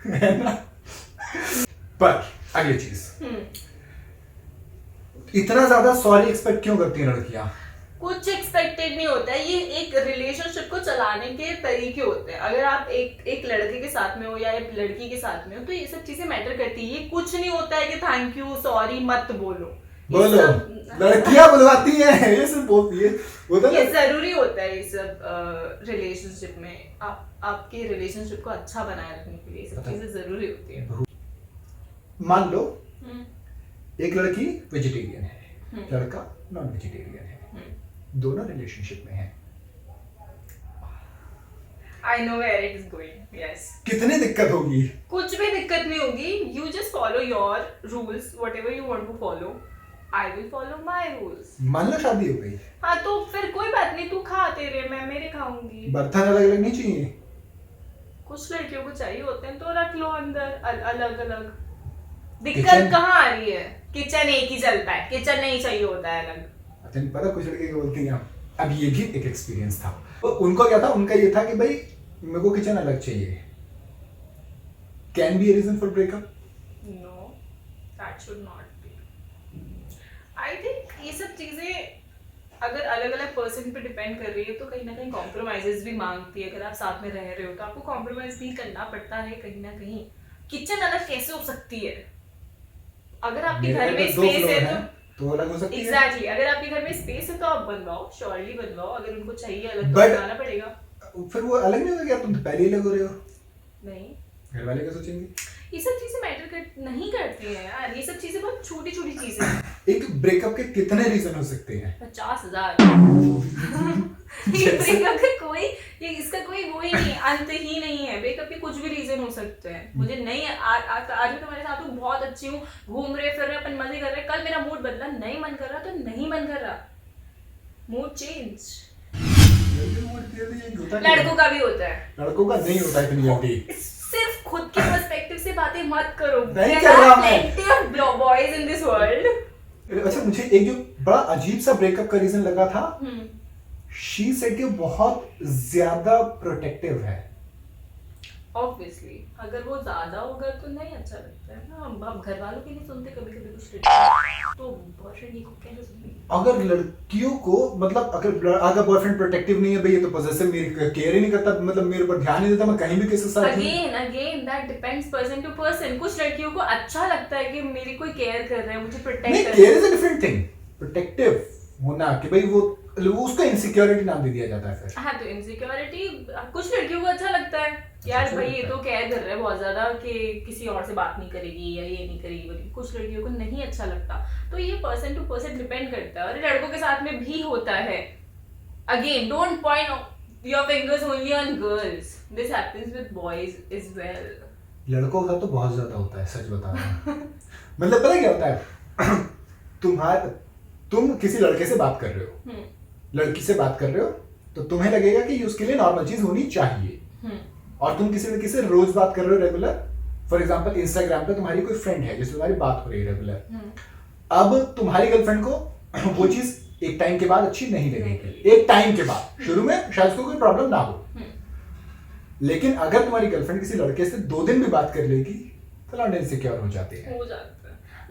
है ना? पर अगली चीज, इतना ज्यादा सॉरी एक्सपेक्ट क्यों करती हैं लड़कियां? कुछ एक्सपेक्टेड नहीं होता है, ये एक रिलेशनशिप को चलाने के तरीके होते हैं। अगर आप एक लड़के के साथ में हो या एक लड़की के साथ में हो, तो ये सब चीजें मैटर करती है। ये कुछ नहीं होता है कि थैंक यू सॉरी मत बोलो, लड़कियां बुलवाती हैं, ये सब बोलती है, ये जरूरी होता है। ये सब रिलेशनशिप में आपके रिलेशनशिप को अच्छा बनाए रखने के लिए ये सब चीजें जरूरी होती है। मान लो एक लड़की वेजिटेरियन है, लड़का नॉन वेजिटेरियन है, दोनों रिलेशनशिप में हैं। I know where it is going. Yes. कितनी दिक्कत होगी? कुछ भी दिक्कत नहीं होगी। You just follow your rules, whatever you want to follow. I will follow my rules. मान लो शादी हो गई, हाँ तो फिर कोई बात नहीं, तू खा तेरे, मैं मेरे खाऊंगी। बर्तन अलग अलग नहीं चाहिए? कुछ लड़कियों को चाहिए होते हैं तो रख लो अंदर अलग अलग। दिक्कत कहाँ आ रही है? किचन एक ही चलता है, किचन नहीं चाहिए होता है अलग। अच्छा नहीं पता, कुछ लड़के बोलती हैं। अब ये भी एक एक्सपीरियंस था, तो उनको क्या था, उनका ये था कि भाई मेरे को किचन अलग चाहिए। Can be a reason for breakup? No, that should not be. I think ये सब चीजें अगर अलग अलग पर्सन पे डिपेंड कर रही है तो कहीं ना कहीं कॉम्प्रोमाइजेस भी मांगती है। अगर आप साथ में रह रहे हो तो आपको कॉम्प्रोमाइज भी करना पड़ता है कहीं ना कहीं। किचन अलग कैसे हो सकती है? अगर आपके घर में स्पेस है तो अलग हो सकती है। एग्जैक्टली, अगर आपके घर में स्पेस है तो आप बनवाओ, श्योरली बनवाओ। अगर उनको चाहिए अलग तो बनाना पड़ेगा। फिर वो अलग नहीं होगा क्या, तुम तो पहले ही अलग हो रहे हो? नहीं, घर वाले क्या सोचेंगे? ये सब चीजें मैटर नहीं करती हैं यार। ये सब चीजें बहुत छोटी छोटी चीजें हैं। एक ब्रेकअप के कितने रीजन हो सकते हैं? 50,000। ये ब्रेकअप का कोई, ये इसका कोई वो ही नहीं, अंत ही नहीं है। ब्रेकअप के कुछ भी रीजन हो सकते हैं। मुझे नहीं आज मैं तुम्हारे साथ हूँ, बहुत अच्छी हूँ, घूम रहे फिर रहे, अपन मजे कर रहे, कल मेरा मूड बदला, नहीं मन कर रहा तो नहीं मन कर रहा, मूड चेंज। लड़कों का भी होता है, लड़कों का नहीं होता इतनी जल्दी। सिर्फ खुद के पर्सपेक्टिव से बातें मत करो। नहीं कर रहा मैं। Plenty of boys in this world. अच्छा मुझे एक जो बड़ा अजीब सा ब्रेकअप का रीजन लगा था, शी सेड कि बहुत ज्यादा प्रोटेक्टिव है। Obviously, अगर वो ज्यादा होगा तो नहीं अच्छा लगता है ना। हम घर वालों के लिए सुनते कभी कभी कुछ तो बॉयफ्रेंड को कैसे सुनेंगे? अगर लड़कियों को मतलब अगर बॉयफ्रेंड प्रोटेक्टिव नहीं है भाई, ये तो पॉसेसिव, मेरी केयर ही नहीं करता, मतलब मेरे ऊपर ध्यान नहीं देता, मैं कहीं भी किसी के साथ again that depends person to person. कुछ लड़कियों को अच्छा लगता है कि मेरी कोई केयर कर रहा है, मुझे प्रोटेक्ट कर रहा है। Care is a different thing. Protective होना कि भाई वो उसको इनसिक्योरिटी नाम दे दिया जाता है फिर। हाँ तो इनसिक्योरिटी कुछ लड़कियों को अच्छा लगता है यार, भाई ये तो केयर कर रहा है बहुत ज्यादा कि किसी और से बात नहीं करेगी या ये नहीं करेगी। कुछ लड़कियों को नहीं अच्छा लगता, तो ये पर्सन टू पर्सन डिपेंड करता है। और लड़कों के साथ में भी होता है। Again don't point your fingers only on girls, this happens with boys as well. लड़कों का तो बहुत ज्यादा होता है, सच बता रहा हूं। मतलब पता क्या होता है, तुम किसी लड़के से बात कर रहे हो, लड़की से बात कर रहे हो, तो तुम्हें लगेगा कि ये उसके लिए नॉर्मल चीज होनी चाहिए। और तुम किसी लड़की से रोज बात कर रहे हो रेगुलर, फॉर एग्जांपल इंस्टाग्राम पे तुम्हारी कोई फ्रेंड है जिससे तुम्हारी बात हो रही है रेगुलर, अब तुम्हारी गर्लफ्रेंड को वो चीज एक टाइम के बाद अच्छी नहीं लगेगी। एक टाइम के बाद, शुरू में शायद उसको कोई प्रॉब्लम ना हो, लेकिन अगर तुम्हारी गर्लफ्रेंड किसी लड़के से 2 दिन भी बात कर लेगी तो लौंडे इनसिक्योर हो जाते हैं।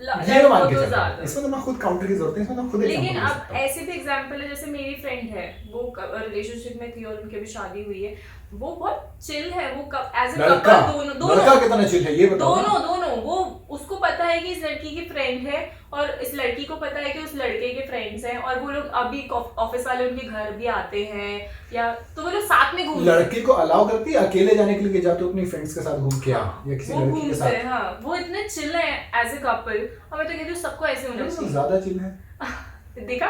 ये मान के चलो, इसमें तो मैं खुद काउंटर की जरूरत है, इसमें तो खुद। लेकिन अब ऐसे भी एग्जांपल है, जैसे मेरी फ्रेंड है, वो रिलेशनशिप में थी और उनकी अभी शादी हुई है, वो बहुत चिल है, वो एज अ कपल दोनों लड़का कितना चिल है ये बताओ। दोनों वो उसको लड़की की फ्रेंड है और इस लड़की को पता है कि उस लड़के के फ्रेंड्स हैं और वो लोग अभी ऑफिस वाले उनके घर भी आते हैं या तो वो लोग साथ में घूमते हैं। लड़की को अलाउ करती है अकेले जाने के लिए कि जा तो अपनी फ्रेंड्स के साथ घूम के आ या किसी वो लड़की के घूमते साथ? हैं, हाँ वो इतने चिल है एज ए कपल और मैं तो कहती हूँ सबको ऐसे होना चाहिए। ज्यादा चिल है। देखा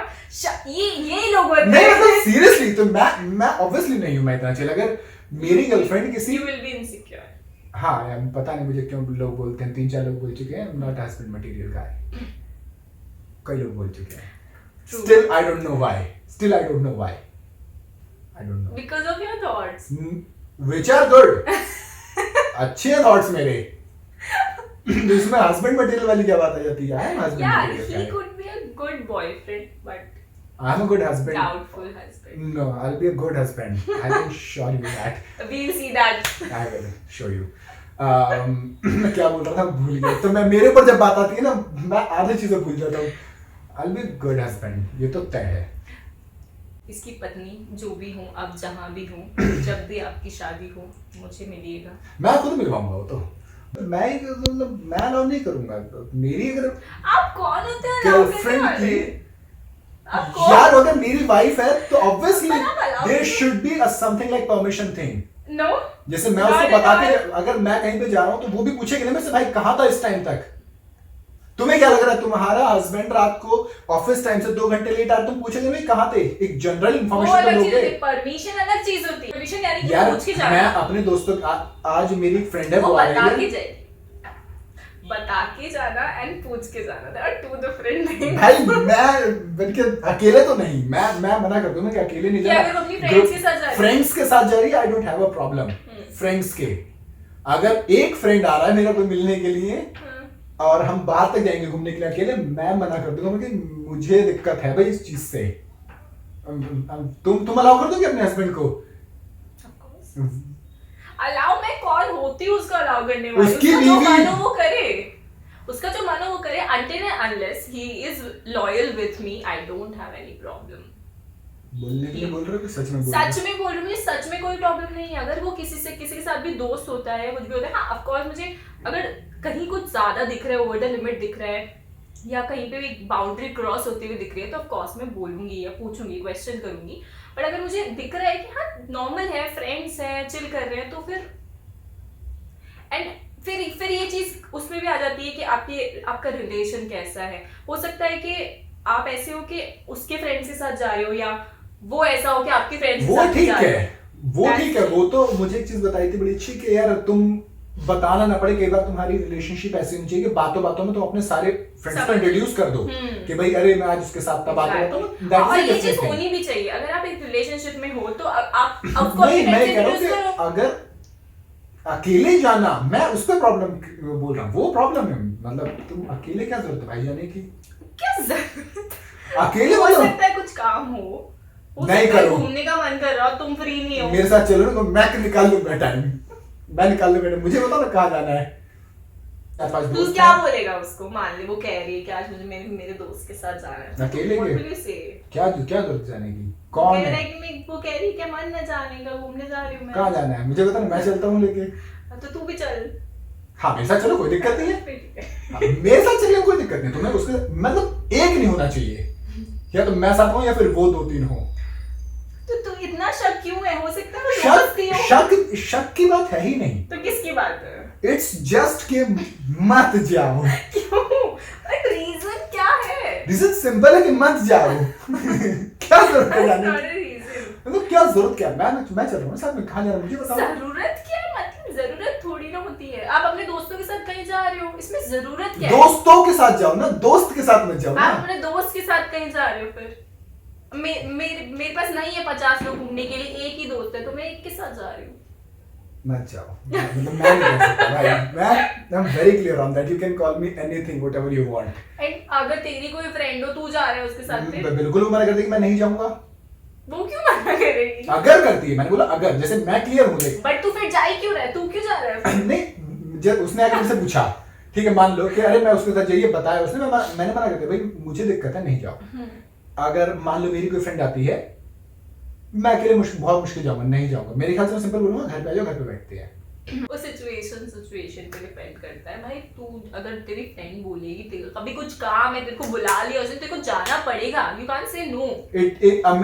ये लोग होते नहीं हैं। मतलब सीरियसली तो मैं ऑब्वियसली नहीं हूँ मैं इतना चिल। अगर मेरी गर्लफ्रेंड किसी You will be insecure। हाँ यार पता नहीं मुझे क्यों लोग बोलते हैं, 3-4 लोग बोल चुके हैं नॉट हस्बैंड मटेरियल गाय, कई लोग बोल चुके हैं। Still I don't know why, I don't know Because of your thoughts। Which are good. अच्छे थॉट्स मेरे। तो इसमें हस्बैंड मटेरियल वाली क्या बात आ जाती है? I am husband Yeah, material. he could be a good boyfriend, but I am a good husband. doubtful husband। No, I'll be a good husband. I can show you that. We'll see that। I will show you. मैं क्या बोल रहा था भूल गया। तो मैं मेरे ऊपर जब बात आती है ना मैं आधी चीजें भूल जाता हूँ। I'll be a good husband. ये तो तय है। इसकी पत्नी जो भी हूँ अब जहाँ भी हूँ जब भी आपकी शादी हो मुझे मिलिएगा। मैं खुद मिलवाऊंगा वो तो। मैं मतलब मैं अलाउ नहीं करूंगा। मेरी अगर आप कौन होते हैं allow करने गर्लफ्रेंड वाले? की आप कौन? यार अगर मेरी वाइफ है तो ऑब्वियसली पर आप allow देयर नहीं- should be a something like permission thing. No। जैसे मैं Not उसको at बता के all। अगर मैं कहीं पे जा रहा हूँ तो वो भी पूछेगी ना मेरे से भाई कहाँ था इस टाइम तक। तुम्हें क्या लग रहा है तुम्हारा हस्बैंड रात को ऑफिस टाइम से 2 घंटे लेट आ रहा तुम पूछेगे भाई कहाँ थे? एक जनरल वो इंफॉर्मेशन तो अलग चीज लोगे। होती है, परमिशन अलग चीज होती है। परमिशन यानी कि यार पूछ के मैं जाना। अपने दोस्तों आज मेरी फ्रेंड है वो वो आ बता रही के है। जाए, बता के जाना एंड पूछ के जाना। There are two different things। भाई मैं बल्कि अकेले तो नहीं, मैं मना कर दूंगा कि अकेले नहीं कि जाना। अगर वो अपनी friends के साथ जा रही है। फ्रेंड्स के साथ जा रही है I don't have a problem. Friends के अगर एक फ्रेंड आ रहा है मेरा कोई मिलने के लिए और हम बाहर तक जाएंगे घूमने के लिए अकेले, मैं मना कर दूंगा कि मुझे दिक्कत है भाई इस चीज से। तुम अलाउ कर दोगे अपने हस्बैंड को? अलाउ मैं कौन होती हूँ उसको अलाउ करने वाली? उसकी उसका जो बीवी- मानो वो करे, उसका जो मानो वो करे। until and unless he is loyal with me I don't have any problem। बोलने के लिए बोल रहे हो कि सच में बोल रहे हो? सच में बोल रही हूँ, मुझे सच में कोई प्रॉब्लम नहीं है। अगर वो किसी के साथ भी दोस्त होता है कुछ भी होता है, हाँ ऑफ कोर्स मुझे अगर कहीं कुछ ज्यादा दिख रहा है, ओवर द लिमिट दिख रहा है या कहीं पे भी बाउंड्री क्रॉस होती हुई दिख रही है तो ऑफ कोर्स मैं बोलूंगी या पूछूंगी, क्वेश्चन करूंगी। बट अगर मुझे दिख रहा है कि हाँ नॉर्मल है, फ्रेंड्स हैं, चिल कर रहे हैं, तो फिर ये चीज उसमें भी आ जाती है कि आपका रिलेशन कैसा है। हो सकता है कि आप ऐसे हो कि उसके फ्रेंड्स के साथ जा रहे हो या वो ऐसा हो कि आपके फ्रेंड्स के वो साथ ठीक जा रहे है, हो। वो ठीक है। वो तो मुझे एक चीज बताई थी बड़ी अच्छी कि यार तुम बताना ना पड़े। कई बार तुम्हारी रिलेशनशिप ऐसी होनी चाहिए कि बातों बातों में तुम अपने सारे फ्रेंड्स को इंट्रोड्यूस कर दो कि भाई अरे मैं आज उसके साथ था बातों बातों में। और ये चीज होनी भी चाहिए। अगर आप एक रिलेशनशिप में हो तो आप नहीं मैं कह रहा हूँ कि अगर अकेले जाना, मैं उस पर प्रॉब्लम बोल रहा हूँ, वो प्रॉब्लम है। मतलब तुम अकेले क्या जरूरत है भाई जाने की? क्या जरूरत? अकेले हो मतलब सकता है कुछ काम हो नहीं सकता है करो। घूमने का मन कर रहा हो, तुम फ्री नहीं हो। मेरे साथ चलो ना तो मैं निकाल लूंगा टाइम, मैं निकाल लूंगा। मुझे बताओ ना कहाँ जाना है। तू क्या बोलेगा उसको? मान ले वो कह रही है कि आज मुझे मेरे दोस्त के साथ जाना है, अकेले What के? will you say? क्या जरूरत जाने की? कौन कह रहा है? है कि वो कह रही है कि मन न जाने का, घूमने जा रही हूँ मैं। कहाँ जाना है मुझे बता ना, मैं चलता हूँ लेके। तो तू भी चल। हाँ मेरे साथ चलो, कोई दिक्कत नहीं है। ठीक है। हाँ, मेरे साथ चलने में कोई दिक्कत नहीं। तुम्हें उसके मतलब एक नहीं होना चाहिए, या तो मैं साथ हूँ या फिर वो 2-3 हो। तो तू इतना शक क्यों है? हो सकता है वो दोस्ती हो। शक की बात है ही नहीं। तो किसकी बात है? इट्स जस्ट के मत जाओ। क्यों? बट रीजन क्या है? रीजन सिंपल है कि मत जाओ। क्या जरूरत है जाने की? मतलब क्या जरूरत क्या? मैं चल रहा हूँ साथ में, कहाँ जा रहा हूँ मुझे बताओ। जरूरत क्या है? मतलब जरूरत थोड़ी ना होती है। आप अपने दोस्तों के साथ कहीं जा रहे हो, इसमें जरूरत क्या है? दोस्तों के साथ जाओ ना, दोस्त के साथ मत जाओ ना। आप अपने दोस्त के साथ कहीं जा रहे हो, फिर मेरे पास नहीं है 50 लोग घूमने के लिए, एक ही दोस्त है तो मैं एक के साथ जा रही हूँ। मत जाओ। मतलब मैं नहीं कर सकता भाई। I'm very clear on that. You can call me anything, whatever you want. And अगर तेरी कोई फ्रेंड हो, तू जा रहा है उसके साथ, फिर बिल्कुल वो मना कर देगी, मैं नहीं जाऊंगा। वो क्यों मना करेगी? अगर करती है, मैंने बोला अगर, जैसे मैं क्लियर हूँ देख। बट तू फिर जा ही क्यों रहा है? तू क्यों जा रहा है? नहीं जब उसने आकर मुझसे पूछा, ठीक है मान लो कि अरे मैं उसके साथ जाइए बताया उसने, मैंने मना कर दिया भाई मुझे दिक्कत है नहीं जाओ। अगर मान लो मेरी कोई फ्रेंड आती है, मैं अकेले बहुत मुश्किल जाऊंगा, नहीं जाऊंगा। मेरे ख्याल से मैं सिंपल बोलूंगा घर पे आ जाओ, घर पे बैठते हैं। वो सिचुएशन पे डिपेंड करता है भाई। तू अगर तेरी फ्रेंड बोलेगी तेरे कभी कुछ काम है, तेरे को बुला लिया उसने, तेरे को जाना पड़ेगा, you can't say no.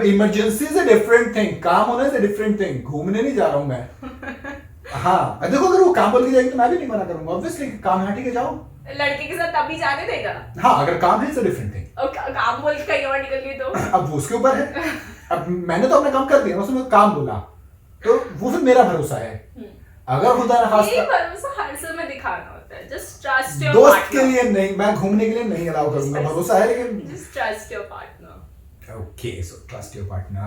Emergency is a different thing, काम होना इज अ डिफरेंट थिंग। घूमने नहीं जा रहा हूँ मैं। हाँ देखो, अगर वो काम बोल के जाएगी तो मैं भी नहीं मना करूंगा ऑब्वियसली। काम है ठीक है जाओ, लड़के के साथ तभी जाने देगा। हाँ अगर काम है इट्स अ डिफरेंट थिंग। और काम बोल के कहीं और निकल गई तो अब वो उसके ऊपर है। अब मैंने तो अपना काम कर दिया, उसने काम बोला तो वो फिर मेरा भरोसा है। अगर खुदा ना ये खास्ता भरोसा हर समय दिखाना होता है। जस्ट ट्रस्ट योर दोस्त के लिए नहीं, मैं घूमने के लिए नहीं अलाउ करूंगा, भरोसा है लेकिन just trust your partner. Okay so trust your partner.